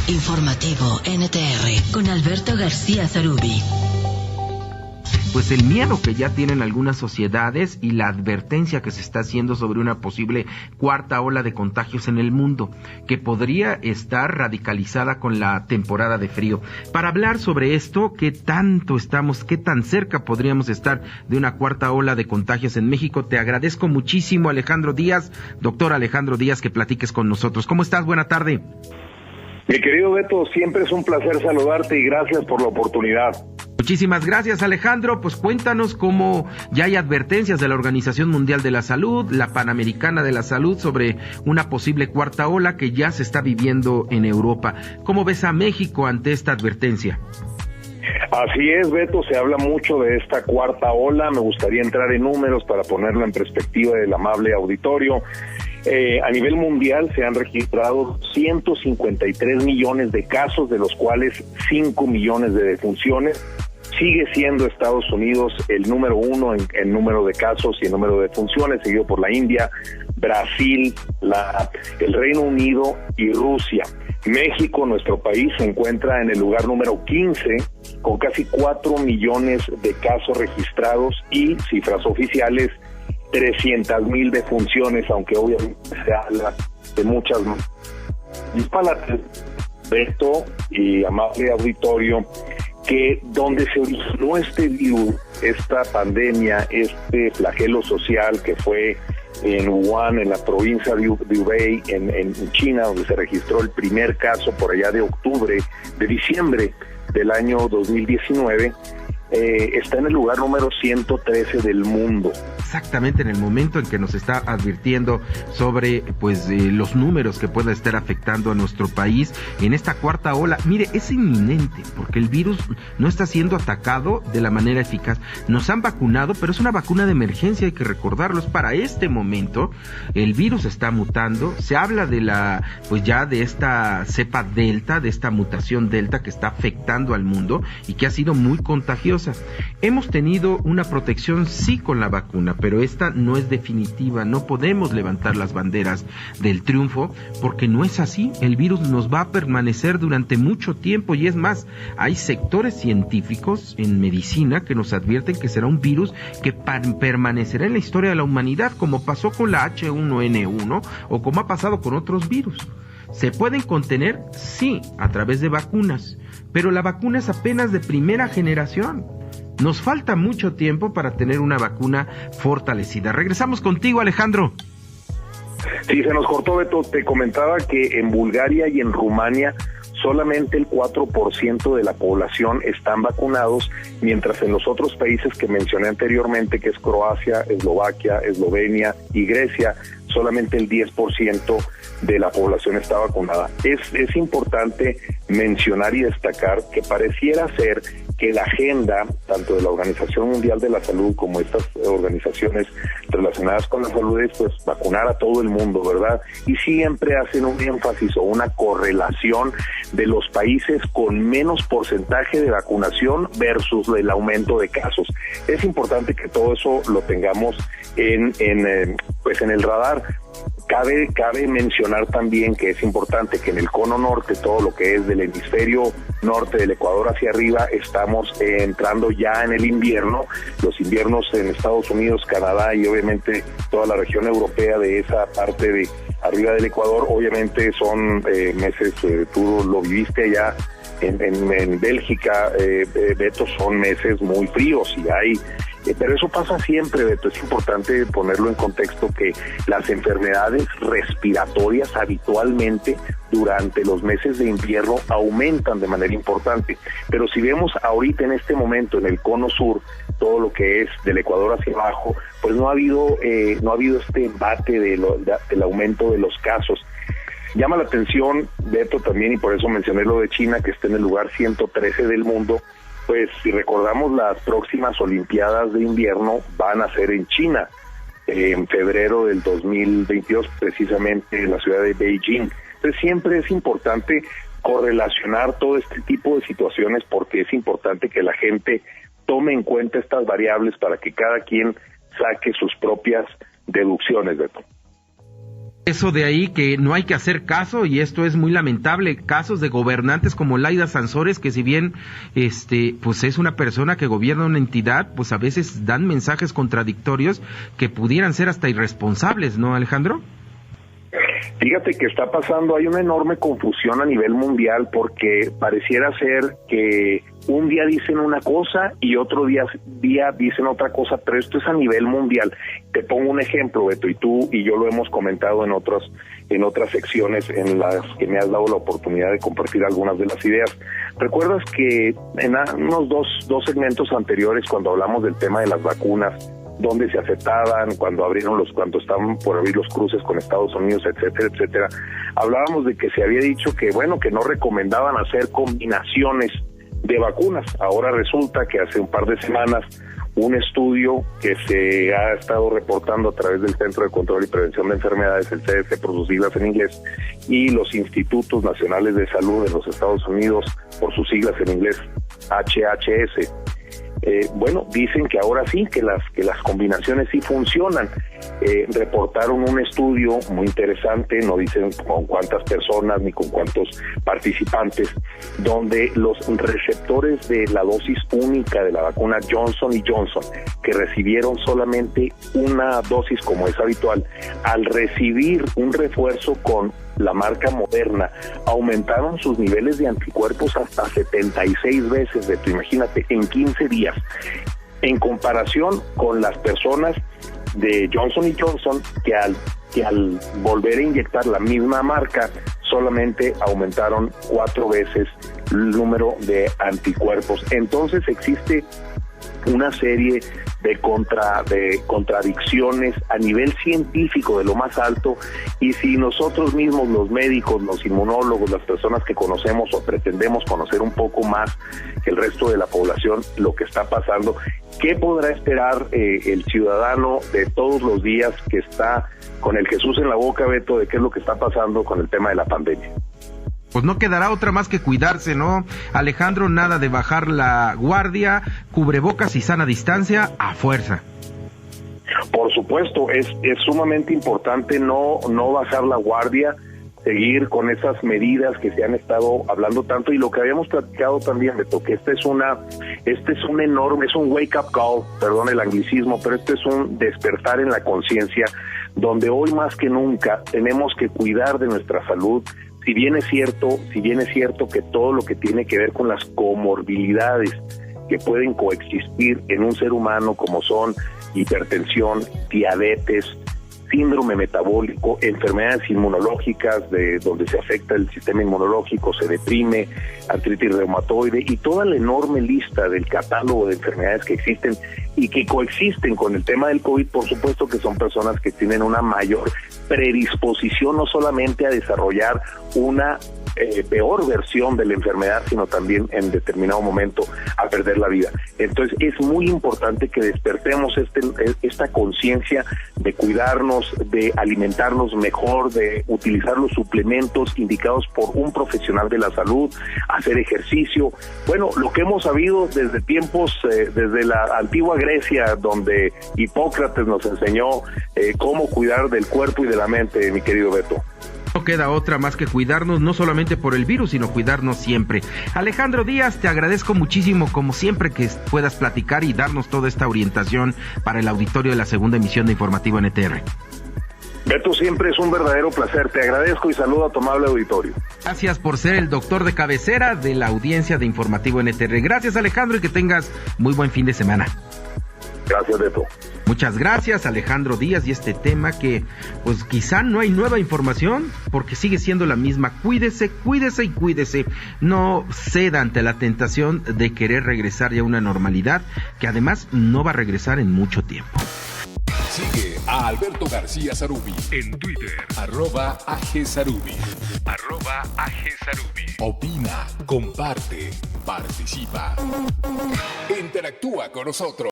Informativo NTR con Alberto García Zarubi. Pues el miedo que ya tienen algunas sociedades y la advertencia que se está haciendo sobre una posible cuarta ola de contagios en el mundo, que podría estar radicalizada con la temporada de frío. Para hablar sobre esto, qué tan cerca podríamos estar de una cuarta ola de contagios en México, te agradezco muchísimo, Alejandro Díaz, doctor Alejandro Díaz, que platiques con nosotros. ¿Cómo estás? Buena tarde. Mi querido Beto, siempre es un placer saludarte y gracias por la oportunidad. Muchísimas gracias, Alejandro. Pues cuéntanos cómo ya hay advertencias de la Organización Mundial de la Salud, la Panamericana de la Salud, sobre una posible cuarta ola que ya se está viviendo en Europa. ¿Cómo ves a México ante esta advertencia? Así es, Beto, se habla mucho de esta cuarta ola. Me gustaría entrar en números para ponerlo en perspectiva del amable auditorio. A nivel mundial se han registrado 153 millones de casos, de los cuales 5 millones de defunciones. Sigue siendo Estados Unidos el número uno en número de casos y en número de defunciones, seguido por la India, Brasil, el Reino Unido y Rusia. México, nuestro país, se encuentra en el lugar número 15, con casi 4 millones de casos registrados y cifras oficiales, 300,000 defunciones, aunque obviamente se habla de muchas más. Dispárate, Beto y amable auditorio, que donde se originó este virus, esta pandemia, este flagelo social que fue en Wuhan, en la provincia de Hubei, en China, donde se registró el primer caso por allá de diciembre del año 2019, está en el lugar número 113 del mundo. Exactamente en el momento en que nos está advirtiendo sobre los números que pueda estar afectando a nuestro país en esta cuarta ola. Mire, es inminente porque el virus no está siendo atacado de la manera eficaz. Nos han vacunado, pero es una vacuna de emergencia, hay que recordarlo. Es para este momento. El virus está mutando. Se habla de de esta cepa delta, de esta mutación delta que está afectando al mundo y que ha sido muy contagiosa. Hemos tenido una protección sí con la vacuna, pero esta no es definitiva. No podemos levantar las banderas del triunfo porque no es así. El virus nos va a permanecer durante mucho tiempo y es más, hay sectores científicos en medicina que nos advierten que será un virus que permanecerá en la historia de la humanidad, como pasó con la H1N1 o como ha pasado con otros virus. ¿Se pueden contener? Sí, a través de vacunas, pero la vacuna es apenas de primera generación. Nos falta mucho tiempo para tener una vacuna fortalecida. Regresamos contigo, Alejandro. Sí, se nos cortó, Beto. Te comentaba que en Bulgaria y en Rumania solamente el 4% de la población están vacunados, mientras en los otros países que mencioné anteriormente, que es Croacia, Eslovaquia, Eslovenia y Grecia, solamente el 10% de la población está vacunada. Es importante mencionar y destacar que pareciera ser que la agenda, tanto de la Organización Mundial de la Salud como estas organizaciones relacionadas con la salud, es pues vacunar a todo el mundo, ¿verdad? Y siempre hacen un énfasis o una correlación de los países con menos porcentaje de vacunación versus el aumento de casos. Es importante que todo eso lo tengamos en el radar. Cabe mencionar también que es importante que en el cono norte, todo lo que es del hemisferio norte del Ecuador hacia arriba, estamos entrando ya en el invierno. Los inviernos en Estados Unidos, Canadá y obviamente toda la región europea de esa parte de arriba del Ecuador, obviamente son meses, tú lo viviste allá en Bélgica, Beto, son meses muy fríos y hay... Pero eso pasa siempre, Beto. Es importante ponerlo en contexto que las enfermedades respiratorias habitualmente durante los meses de invierno aumentan de manera importante. Pero si vemos ahorita en este momento en el cono sur, todo lo que es del Ecuador hacia abajo, pues no ha habido este embate del aumento de los casos. Llama la atención, Beto, también, y por eso mencioné lo de China, que está en el lugar 113 del mundo. Pues si recordamos, las próximas Olimpiadas de invierno van a ser en China, en febrero del 2022, precisamente en la ciudad de Beijing. Entonces siempre es importante correlacionar todo este tipo de situaciones porque es importante que la gente tome en cuenta estas variables para que cada quien saque sus propias deducciones, Beto. Eso de ahí que no hay que hacer caso, y esto es muy lamentable, casos de gobernantes como Laida Sansores, que si bien pues es una persona que gobierna una entidad, pues a veces dan mensajes contradictorios que pudieran ser hasta irresponsables, ¿no, Alejandro? Fíjate que está pasando, hay una enorme confusión a nivel mundial, porque pareciera ser que un día dicen una cosa y otro día dicen otra cosa, pero esto es a nivel mundial. Te pongo un ejemplo, Beto, y tú y yo lo hemos comentado en otras secciones en las que me has dado la oportunidad de compartir algunas de las ideas. ¿Recuerdas que en unos dos segmentos anteriores, cuando hablamos del tema de las vacunas, donde se aceptaban, cuando estaban por abrir los cruces con Estados Unidos, etcétera, etcétera, hablábamos de que se había dicho que que no recomendaban hacer combinaciones de vacunas? Ahora resulta que hace un par de semanas un estudio que se ha estado reportando a través del Centro de Control y Prevención de Enfermedades, el CDC por sus siglas en inglés, y los Institutos Nacionales de Salud de los Estados Unidos por sus siglas en inglés, HHS, dicen que ahora sí, que las combinaciones sí funcionan. Reportaron un estudio muy interesante, no dicen con cuántas personas ni con cuántos participantes, donde los receptores de la dosis única de la vacuna Johnson & Johnson, que recibieron solamente una dosis como es habitual, al recibir un refuerzo con la marca Moderna, aumentaron sus niveles de anticuerpos hasta 76 veces, Beto, imagínate, en 15 días, en comparación con las personas de Johnson & Johnson que al volver a inyectar la misma marca solamente aumentaron 4 veces el número de anticuerpos. Entonces existe una serie de contradicciones a nivel científico de lo más alto, y si nosotros mismos, los médicos, los inmunólogos, las personas que conocemos o pretendemos conocer un poco más que el resto de la población lo que está pasando, ¿qué podrá esperar el ciudadano de todos los días que está con el Jesús en la boca, Beto, de qué es lo que está pasando con el tema de la pandemia? Pues no quedará otra más que cuidarse, ¿no, Alejandro? Nada de bajar la guardia, cubrebocas y sana distancia a fuerza. Por supuesto, es sumamente importante no bajar la guardia, seguir con esas medidas que se han estado hablando tanto, y lo que habíamos platicado también, Beto, que este es un wake up call, perdón el anglicismo, pero este es un despertar en la conciencia, donde hoy más que nunca tenemos que cuidar de nuestra salud. Si bien es cierto que todo lo que tiene que ver con las comorbilidades que pueden coexistir en un ser humano, como son hipertensión, diabetes, síndrome metabólico, enfermedades inmunológicas de donde se afecta el sistema inmunológico, se deprime, artritis reumatoide y toda la enorme lista del catálogo de enfermedades que existen y que coexisten con el tema del COVID, por supuesto que son personas que tienen una mayor predisposición no solamente a desarrollar una peor versión de la enfermedad, sino también en determinado momento a perder la vida. Entonces es muy importante que despertemos esta conciencia de cuidarnos, de alimentarnos mejor, de utilizar los suplementos indicados por un profesional de la salud, hacer ejercicio. Bueno, lo que hemos sabido desde tiempos, desde la antigua Grecia, donde Hipócrates nos enseñó cómo cuidar del cuerpo y de la mente, mi querido Beto. No queda otra más que cuidarnos, no solamente por el virus, sino cuidarnos siempre. Alejandro Díaz, te agradezco muchísimo, como siempre, que puedas platicar y darnos toda esta orientación para el auditorio de la segunda emisión de Informativo NTR. Beto, siempre es un verdadero placer. Te agradezco y saludo a tu amable auditorio. Gracias por ser el doctor de cabecera de la audiencia de Informativo NTR. Gracias, Alejandro, y que tengas muy buen fin de semana. Gracias, Beto. Muchas gracias, Alejandro Díaz, y este tema que pues quizá no hay nueva información porque sigue siendo la misma. Cuídese y cuídese. No ceda ante la tentación de querer regresar ya a una normalidad que además no va a regresar en mucho tiempo. Sigue a Alberto García Zarubi en Twitter, @AGZarubi. Opina, comparte, participa. Interactúa con nosotros.